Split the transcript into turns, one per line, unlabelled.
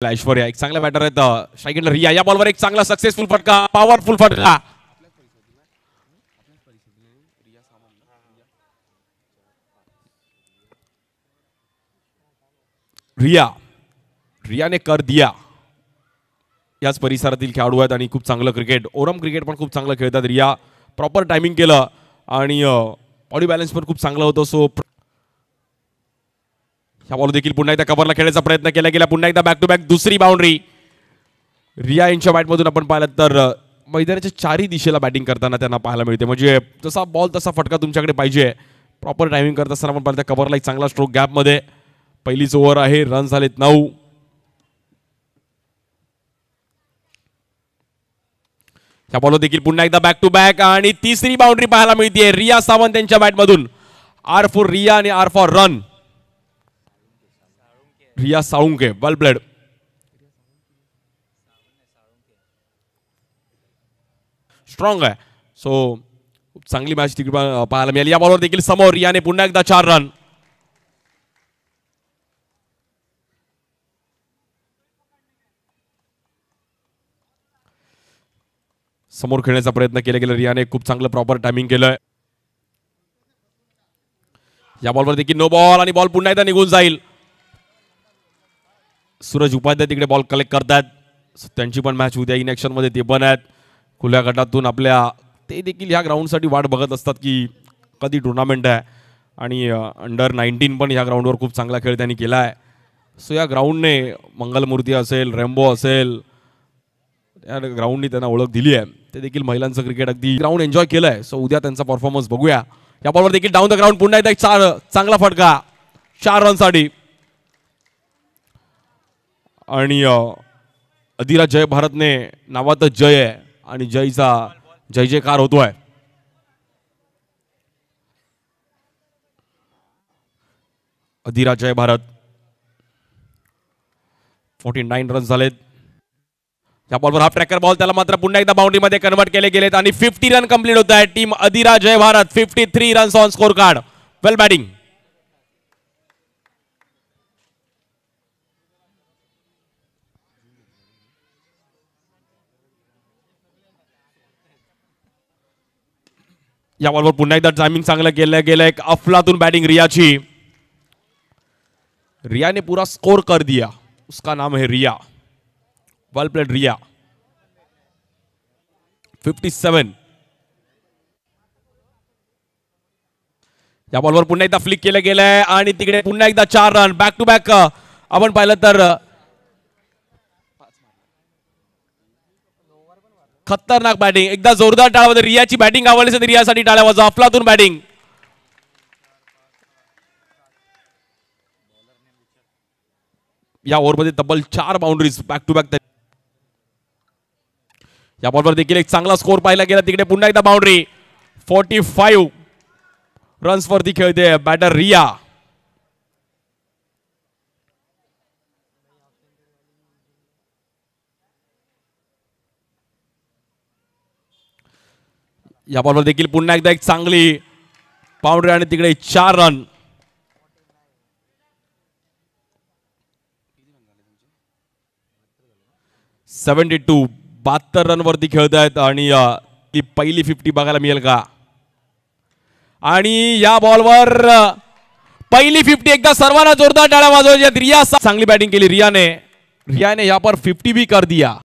ऐश्वर्या एक चांगला बॅटर आहेत. स्ट्राईकला रिया या बॉलवर एक चांगला सक्सेसफुल फटका, पॉवरफुल फटका. रियाने कर दिया. याच परिसरातील खेळाडू आहेत आणि खूप चांगलं क्रिकेट, ओरम क्रिकेट पण खूप चांगलं खेळतात. रिया प्रॉपर टायमिंग केलं आणि बॉडी बॅलन्स पण खूप चांगला होतो. सो ह्या बॉल देखील पुन्हा एकदा कव्हरला खेळण्याचा प्रयत्न केला गेला. पुन्हा एकदा बॅक टू बॅक दुसरी बाउंड्री. रिया यांच्या बॅटमधून आपण पाहिलं तर मैदानाच्या चारही दिशेला बॅटिंग करताना त्यांना पाहायला मिळते. म्हणजे जसा बॉल तसा फटका तुमच्याकडे पाहिजे. प्रॉपर टायमिंग करत असताना आपण पाहिलं कव्हरला एक चांगला स्ट्रोक गॅपमध्ये. पहिलीच ओव्हर आहे, रन झालेत 9. ह्या बॉलवर देखील पुन्हा एकदा बॅक टू बॅक आणि तिसरी बाउंड्री पाहायला मिळते रिया सावंत यांच्या बॅटमधून. आर फॉर रिया आणि R for run. Riya Salunke well played. Strong आहे. सो चांगली मॅच तिकडे पाहायला मिळाली. या बॉलवर देखील समोर रियाने पुन्हा एकदा 4 रन. समोर खेळण्याचा प्रयत्न केला गेला. रियाने खूप चांगलं प्रॉपर टायमिंग केलंय. या बॉलवर देखील नो बॉल आणि बॉल पुन्हा एकदा निघून जाईल. सूरज उपाध्याय तिकडे बॉल कलेक्ट करतात. त्यांची पण मॅच उद्या इन ॲक्शन मध्ये ते पण आहेत. खुल्या गटातून आपल्या ते देखील ह्या ग्राउंडसाठी वाट बघत असतात की कधी टुर्नामेंट आहे. आणि अंडर 19 पण ह्या ग्राउंडवर खूप चांगला खेळ त्यांनी केला आहे. सो या ग्राउंडने मंगलमूर्ती असेल, रेम्बो असेल, या ग्राउंडनी त्यांना ओळख दिली आहे. ते देखील महिलांचं क्रिकेट अगदी ग्राउंड एन्जॉय केलं आहे. सो उद्या त्यांचा परफॉर्मन्स बघूया. या बॉलवर देखील डाऊन द ग्राउंड पुन्हा एकदा एक चांगला फटका 4 रनसाठी. आणि अदिरा जय भारतने नावातच जय आहे आणि जयचा जय जयकार होतोय. अदिरा जय भारत 49 रन झालेत. या बॉलवर हाफ ट्रॅकर बॉल, त्याला मात्र पुन्हा एकदा बाउंड्री मध्ये कन्वर्ट केले गेलेत आणि 50 रन कंप्लीट होत आहे. Team Adira Jai Bharat 53 runs on scorecard. Well batting. या बॉलवर पुन्हा एकदा टायमिंग चांगलं केलं गेलं. एक अफलातून बॅटिंग रियाची. रिया ने पूरा स्कोर कर दिया. उसका नाम है रिया. वेल प्लेड रिया. 57. या बॉलवर पुन्हा एकदा फ्लिक केलं गेलंय आणि तिकडे पुन्हा एकदा 4 रन. बॅक टू बॅक आपण पाहिलं तर खतरनाक बॅटिंग. एकदा जोरदार टाळ्या. रियाची बॅटिंग आवडली असेल तर रियासाठी टाळ्या वाजवा. अफलातून बॅटिंग. या ओव्हरमध्ये तब्बल 4 बाउंड्रीज बॅक टू बॅक. या बॉलवर देखील एक चांगला स्कोर पाहिला गेला. तिकडे पुन्हा एकदा बाउंड्री. 45 रन्स वरती खेळते बॅटर रिया. या बॉलवर देखील पुन्हा एकदा एक चांगली बाउंड्री आणि तिकडे 4 रन. .72 72 रन वरती खेळत आहेत आणि ती पहिली 50 बघायला मिळेल का. आणि या बॉलवर पहिली 50. एकदा सर्वांना जोरदार टाळ्या वाजवायच्या. रिया चांगली बॅटिंग केली रियाने. रियाने यहाँ पर 50 भी कर दिया.